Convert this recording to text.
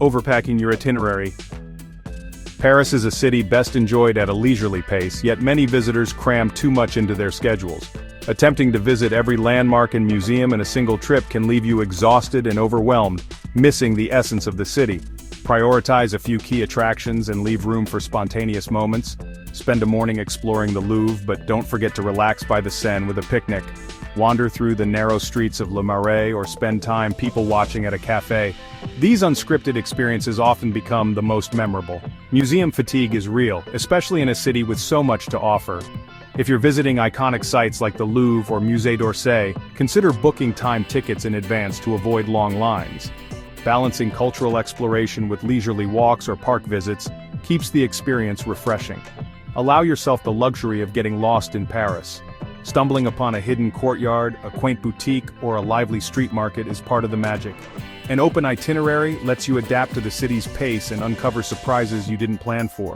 Overpacking your itinerary. Paris is a city best enjoyed at a leisurely pace, yet many visitors cram too much into their schedules. Attempting to visit every landmark and museum in a single trip can leave you exhausted and overwhelmed, missing the essence of the city. Prioritize a few key attractions and leave room for spontaneous moments. Spend a morning exploring the Louvre, but don't forget to relax by the Seine with a picnic. Wander through the narrow streets of Le Marais or spend time people-watching at a cafe. These unscripted experiences often become the most memorable. Museum fatigue is real, especially in a city with so much to offer. If you're visiting iconic sites like the Louvre or Musée d'Orsay, consider booking time tickets in advance to avoid long lines. Balancing cultural exploration with leisurely walks or park visits keeps the experience refreshing. Allow yourself the luxury of getting lost in Paris. Stumbling upon a hidden courtyard, a quaint boutique, or a lively street market is part of the magic. An open itinerary lets you adapt to the city's pace and uncover surprises you didn't plan for.